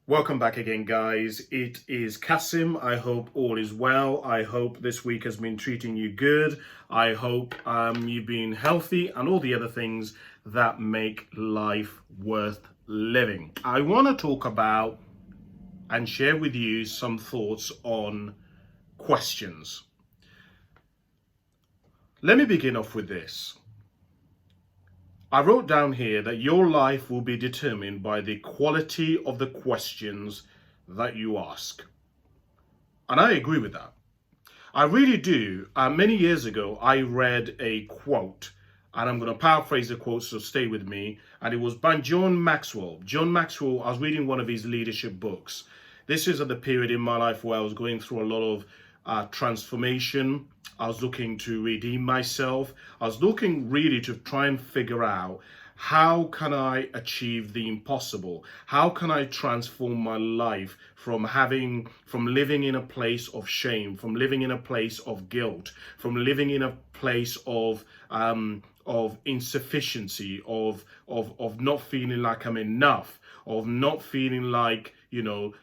Welcome back again, guys. It is Kasim. I hope all is well. I hope this week has been treating you good. I hope you've been healthy and all the other things that make life worth living. I want to talk about and share with you some thoughts on questions. Let me begin off with this. I wrote down here that your life will be determined by the quality of the questions that you ask. And I agree with that. I really do. Many years ago, I read a quote, and I'm going to paraphrase the quote, so stay with me. And it was by John Maxwell. John Maxwell, I was reading one of his leadership books. This is at the period in my life where I was going through a lot of transformation. I was looking to redeem myself. I was looking really to try and figure out, how can I achieve the impossible? How can I transform my life from living in a place of shame, from living in a place of guilt, from living in a place of insufficiency, of not feeling like I'm enough, of not feeling like,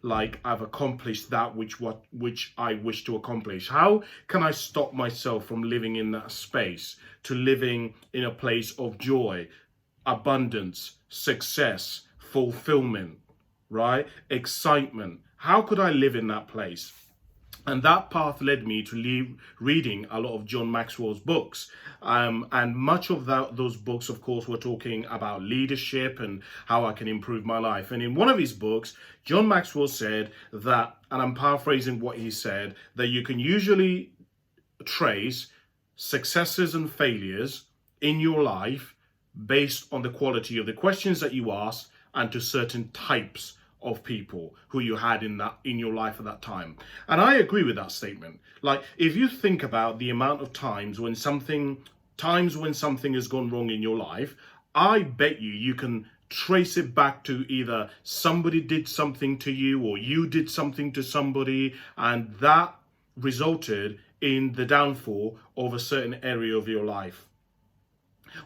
like I've accomplished that which I wish to accomplish. How can I stop myself from living in that space to living in a place of joy, abundance, success, fulfillment, right? Excitement. How could I live in that place? And that path led me to reading a lot of John Maxwell's books. And much of those books, of course, were talking about leadership and how I can improve my life. And in one of his books, John Maxwell said that, and I'm paraphrasing what he said, that you can usually trace successes and failures in your life based on the quality of the questions that you ask and to certain types of people who you had in your life at that time. And I agree with that statement. Like, if you think about the amount of times when something has gone wrong in your life, I bet you can trace it back to either somebody did something to you or you did something to somebody, and that resulted in the downfall of a certain area of your life.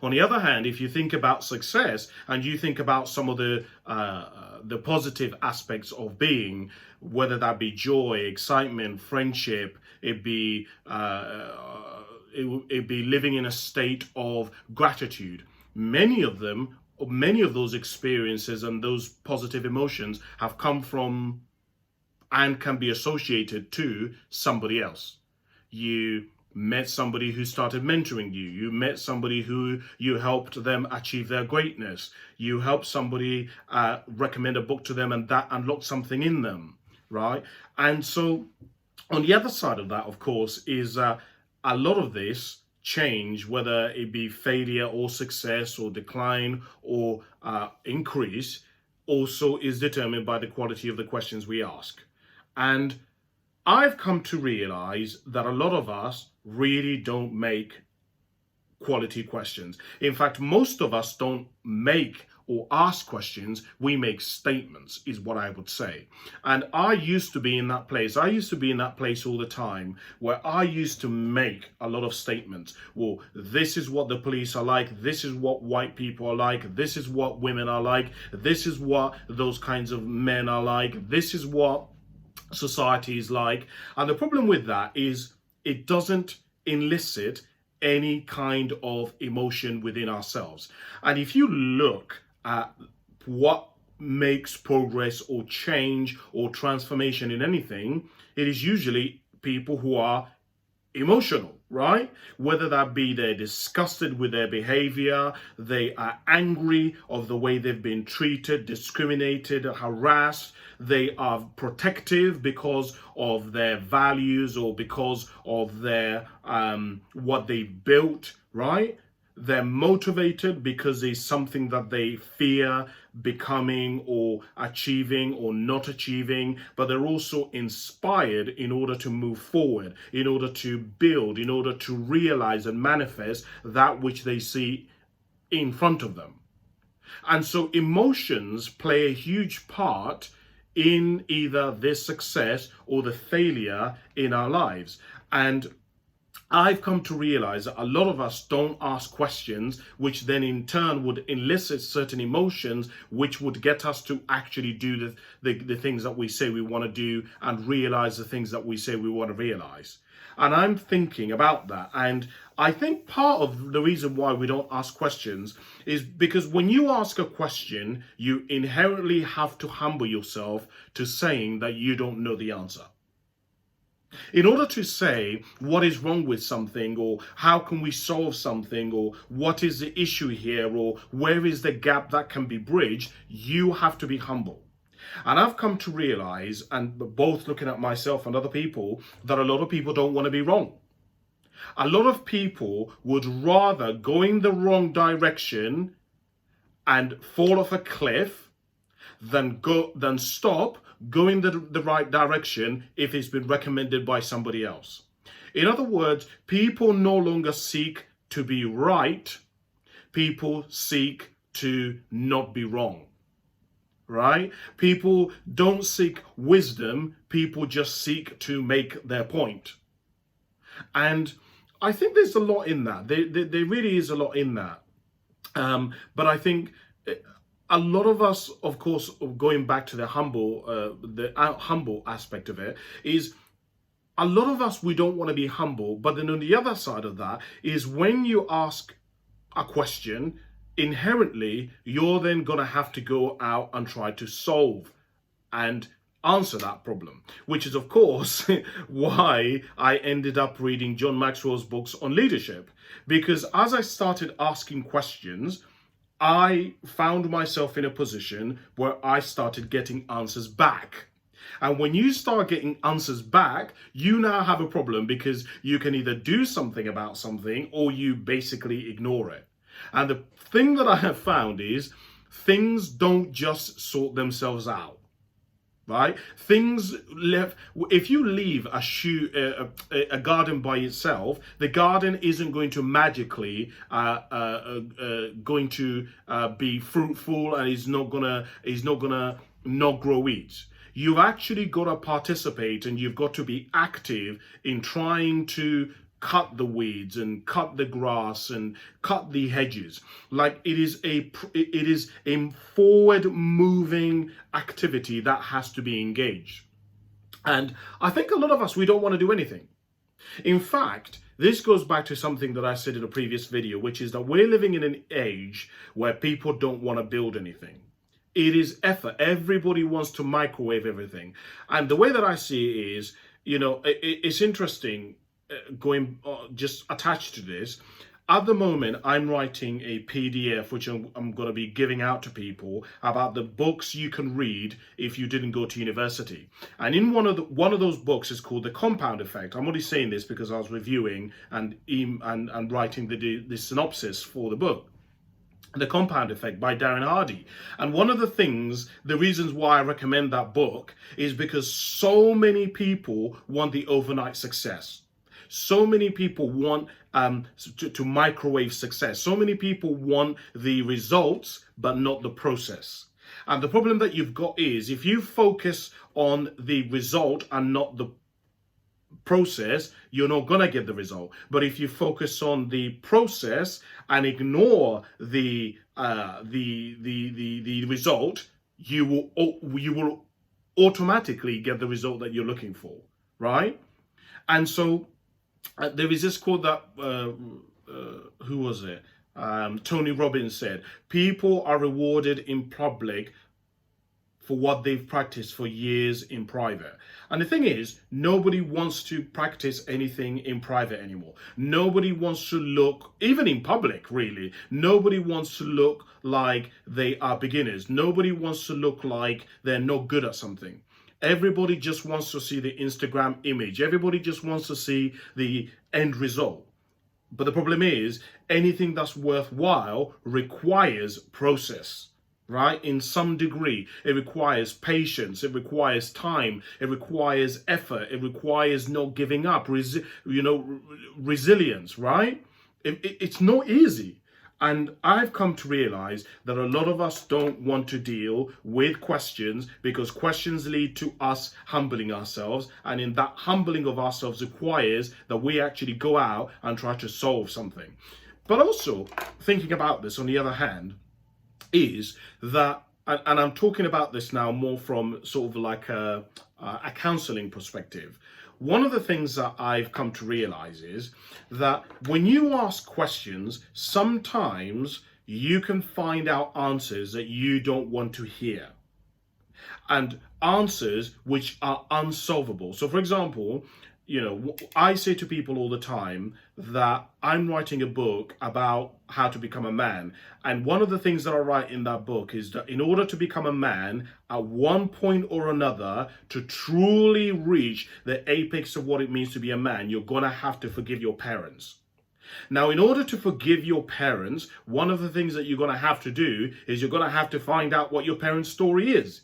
On the other hand, if you think about success and you think about some of the positive aspects of being, whether that be joy, excitement, friendship, it be living in a state of gratitude. Many of those experiences and those positive emotions have come from and can be associated to somebody else. You met somebody who started mentoring you. You met somebody who you helped them achieve their greatness. You helped somebody recommend a book to them, and that unlocked something in them, right? And so on the other side of that, of course, is a lot of this change, whether it be failure or success or decline or increase, also is determined by the quality of the questions we ask. And I've come to realize that a lot of us really don't make quality questions. In fact, most of us don't make or ask questions, we make statements, is what I would say. And I used to be in that place. I used to be in that place all the time where I used to make a lot of statements. Well, this is what the police are like. This is what white people are like. This is what women are like. This is what those kinds of men are like. This is what society is like. And the problem with that is it doesn't elicit any kind of emotion within ourselves. And if you look at what makes progress or change or transformation in anything, it is usually people who are emotional, right? Whether that be they're disgusted with their behavior, they are angry of the way they've been treated, discriminated, harassed, they are protective because of their values or because of their what they built, right? They're motivated because there's something that they fear becoming or achieving or not achieving, but they're also inspired in order to move forward, in order to build, in order to realize and manifest that which they see in front of them. And so emotions play a huge part in either this success or the failure in our lives. And I've come to realize that a lot of us don't ask questions, which then in turn would elicit certain emotions, which would get us to actually do the things that we say we want to do and realize the things that we say we want to realize. And I'm thinking about that. And I think part of the reason why we don't ask questions is because when you ask a question, you inherently have to humble yourself to saying that you don't know the answer. In order to say what is wrong with something, or how can we solve something, or what is the issue here, or where is the gap that can be bridged, you have to be humble. And I've come to realize, and both looking at myself and other people, that a lot of people don't want to be wrong. A lot of people would rather go in the wrong direction and fall off a cliff than stop going the right direction if it's been recommended by somebody else. In other words, people no longer seek to be right, people seek to not be wrong. Right? People don't seek wisdom, people just seek to make their point. And I think there's a lot in that. There really is a lot in that. But I think a lot of us, of course, going back to the humble aspect of it, is a lot of us, we don't want to be humble. But then on the other side of that is when you ask a question, inherently, you're then going to have to go out and try to solve and answer that problem, which is, of course, why I ended up reading John Maxwell's books on leadership. Because as I started asking questions, I found myself in a position where I started getting answers back. And when you start getting answers back, you now have a problem, because you can either do something about something or you basically ignore it. And the thing that I have found is things don't just sort themselves out. Right? If you leave a garden by itself, the garden isn't going to magically going to be fruitful, and is not gonna not grow weeds. You've actually got to participate, and you've got to be active in trying to cut the weeds and cut the grass and cut the hedges. Like it is a forward moving activity that has to be engaged. And I think a lot of us, we don't want to do anything. In fact, this goes back to something that I said in a previous video, which is that we're living in an age where people don't want to build anything. It is effort. Everybody wants to microwave everything. And the way that I see it is, it's interesting. Going just attached to this, at the moment I'm writing a PDF which I'm going to be giving out to people about the books you can read if you didn't go to university. And in one of those books is called The Compound Effect. I'm only saying this because I was reviewing and writing the synopsis for the book. The Compound Effect by Darren Hardy. And one of the reasons why I recommend that book is because so many people want the overnight success. So many people want to microwave success. So many people want the results, but not the process. And the problem that you've got is if you focus on the result and not the process, you're not going to get the result. But if you focus on the process and ignore the result, you will automatically get the result that you're looking for, right? And so there is this quote that, who was it? Tony Robbins said, people are rewarded in public for what they've practiced for years in private. And the thing is, nobody wants to practice anything in private anymore. Nobody wants to look, even in public, really, nobody wants to look like they are beginners. Nobody wants to look like they're not good at something. Everybody just wants to see the Instagram image. Everybody just wants to see the end result. But the problem is, anything that's worthwhile requires process, right? In some degree, it requires patience. It requires time. It requires effort. It requires not giving up, resilience, right? It's not easy. And I've come to realize that a lot of us don't want to deal with questions because questions lead to us humbling ourselves. And in that humbling of ourselves requires that we actually go out and try to solve something. But also thinking about this on the other hand is that, and I'm talking about this now more from sort of like a counseling perspective. One of the things that I've come to realize is that when you ask questions, sometimes you can find out answers that you don't want to hear, and answers which are unsolvable. So, for example, I say to people all the time that I'm writing a book about how to become a man. And one of the things that I write in that book is that in order to become a man, at one point or another, to truly reach the apex of what it means to be a man, you're going to have to forgive your parents. Now, in order to forgive your parents, one of the things that you're going to have to do is you're going to have to find out what your parents' story is.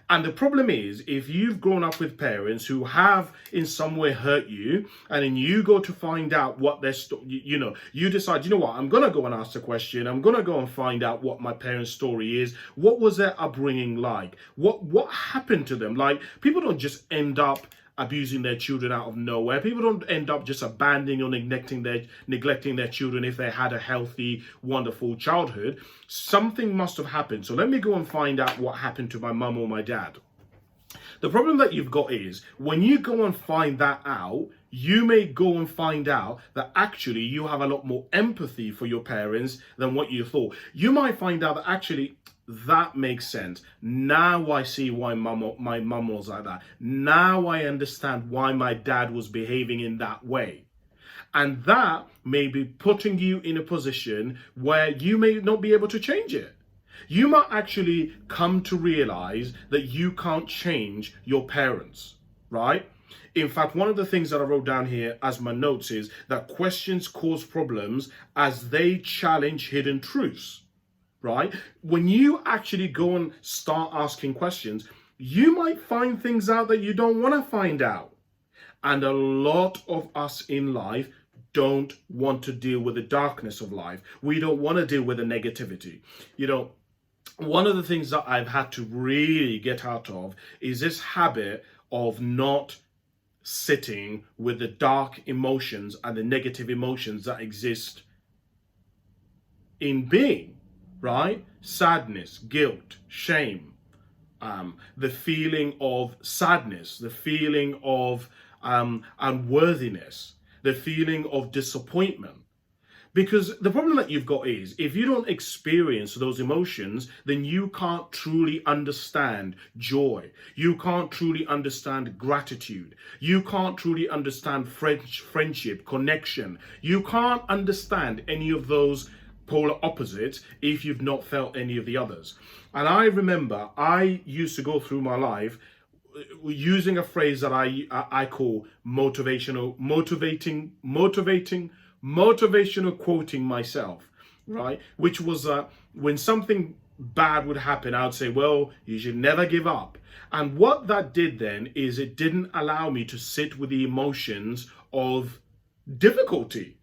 And the problem is, if you've grown up with parents who have in some way hurt you, and then you go to find out what their you decide, I'm going to go and ask the question. I'm going to go and find out what my parents' story is. What was their upbringing like? What happened to them? Like, people don't just end up abusing their children out of nowhere. People don't end up just abandoning or neglecting their children if they had a healthy, wonderful childhood. Something must have happened. So let me go and find out what happened to my mum or my dad. The problem that you've got is when you go and find that out, you may go and find out that actually you have a lot more empathy for your parents than what you thought. You might find out that actually that makes sense. Now I see why my mum was like that. Now I understand why my dad was behaving in that way. And that may be putting you in a position where you may not be able to change it. You might actually come to realize that you can't change your parents, right? In fact, one of the things that I wrote down here as my notes is that questions cause problems as they challenge hidden truths. Right? When you actually go and start asking questions, you might find things out that you don't want to find out. And a lot of us in life don't want to deal with the darkness of life. We don't want to deal with the negativity. One of the things that I've had to really get out of is this habit of not sitting with the dark emotions and the negative emotions that exist in being. Right? Sadness, guilt, shame, the feeling of sadness, the feeling of unworthiness, the feeling of disappointment. Because the problem that you've got is if you don't experience those emotions, then you can't truly understand joy. You can't truly understand gratitude. You can't truly understand friendship, connection. You can't understand any of those polar opposites if you've not felt any of the others. And I remember I used to go through my life using a phrase that I call motivational quoting myself, right? Which was when something bad would happen, I would say, well, you should never give up. And what that did then is it didn't allow me to sit with the emotions of difficulty,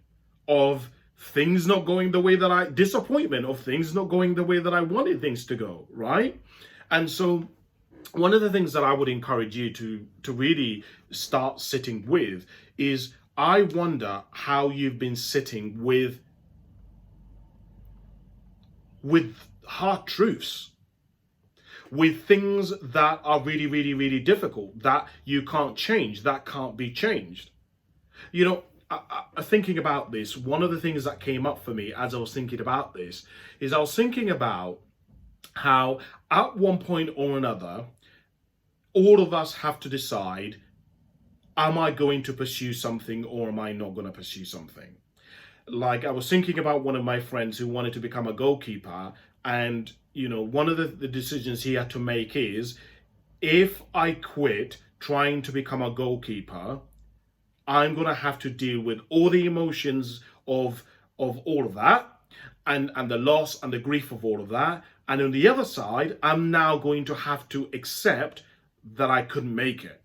of things not going the way that disappointment of things not going the way that I wanted things to go, right? And so one of the things that I would encourage you to really start sitting with is, I wonder how you've been sitting with hard truths, with things that are really, really, really difficult, that you can't change, that can't be changed. Thinking about this, one of the things that came up for me as I was thinking about this is I was thinking about how at one point or another, all of us have to decide, am I going to pursue something or am I not going to pursue something? Like, I was thinking about one of my friends who wanted to become a goalkeeper, and one of the decisions he had to make is, if I quit trying to become a goalkeeper, I'm going to have to deal with all the emotions of all of that and the loss and the grief of all of that. And on the other side, I'm now going to have to accept that I couldn't make it,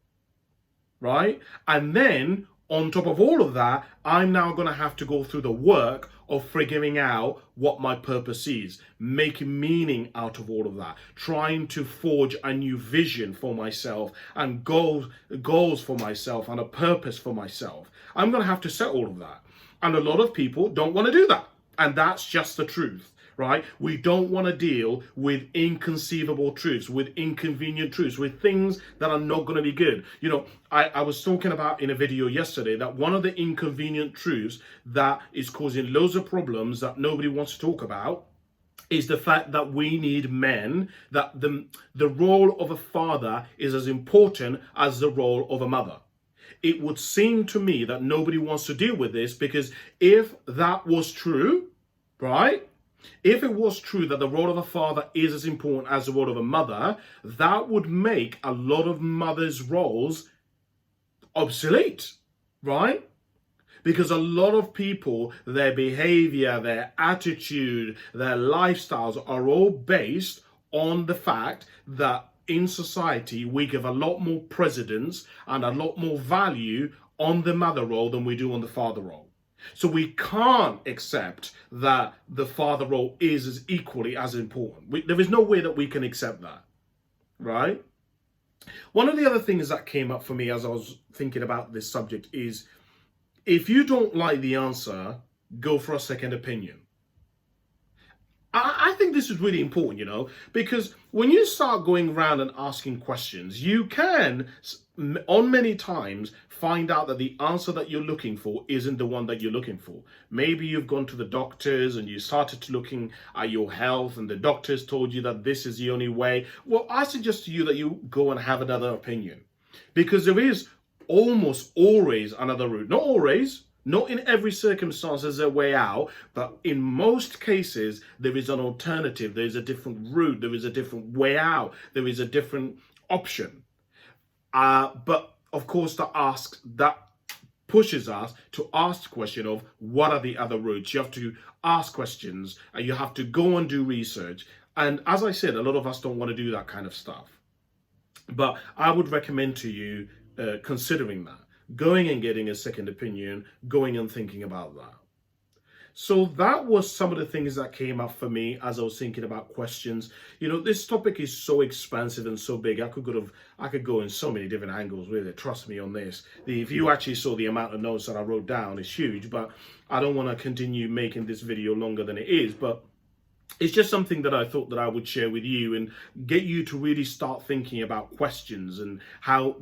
right? And then on top of all of that, I'm now going to have to go through the work of figuring out what my purpose is, making meaning out of all of that, trying to forge a new vision for myself and goals for myself and a purpose for myself. I'm going to have to set all of that. And a lot of people don't want to do that. And that's just the truth. Right? We don't want to deal with inconceivable truths, with inconvenient truths, with things that are not going to be good. You know, I was talking about in a video yesterday that one of the inconvenient truths that is causing loads of problems that nobody wants to talk about is the fact that we need men, that the role of a father is as important as the role of a mother. It would seem to me that nobody wants to deal with this, because if that was true, right? If it was true that the role of a father is as important as the role of a mother, that would make a lot of mothers' roles obsolete, right? Because a lot of people, their behavior, their attitude, their lifestyles are all based on the fact that in society we give a lot more precedence and a lot more value on the mother role than we do on the father role. So we can't accept that the father role is as equally as important. There is no way that we can accept that, right? One of the other things that came up for me as I was thinking about this subject is, if you don't like the answer, go for a second opinion. I think this is really important, you know, because when you start going around and asking questions, you can, on many times, find out that the answer that you're looking for isn't the one that you're looking for. Maybe you've gone to the doctors and you started looking at your health and the doctors told you that this is the only way. Well, I suggest to you that you go and have another opinion, because there is almost always another route. Not always. Not in every circumstance is there a way out, but in most cases, there is an alternative. There is a different route. There is a different way out. There is a different option. But of course, that pushes us to ask the question of what are the other routes. You have to ask questions and you have to go and do research. And as I said, a lot of us don't want to do that kind of stuff. But I would recommend to you considering that. Going and getting a second opinion, going and thinking about that. So that was some of the things that came up for me as I was thinking about questions. You know, this topic is so expansive and so big. I could go in so many different angles with it. Trust me on this. If you actually saw the amount of notes that I wrote down, it's huge. But I don't want to continue making this video longer than it is. But it's just something that I thought that I would share with you and get you to really start thinking about questions and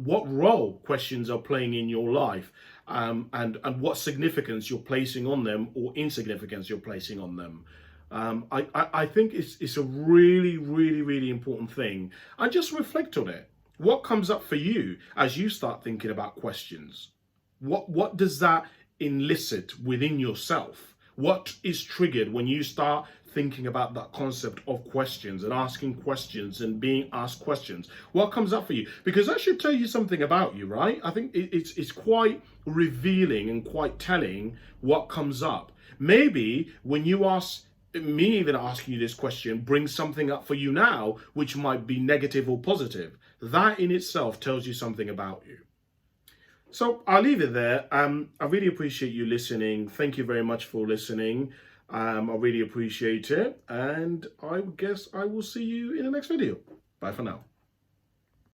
what role questions are playing in your life, and what significance you're placing on them or insignificance you're placing on them. I think it's a really, really, really important thing. And just reflect on it. What comes up for you as you start thinking about questions? What does that elicit within yourself? What is triggered when you start thinking about that concept of questions and asking questions and being asked questions? What comes up for you? Because that should tell you something about you, right? I think it's quite revealing and quite telling what comes up. Maybe when you ask me, even asking you this question, brings something up for you now, which might be negative or positive. That in itself tells you something about you. So I'll leave it there. I really appreciate you listening. Thank you very much for listening. I really appreciate it. And I guess I will see you in the next video. Bye for now.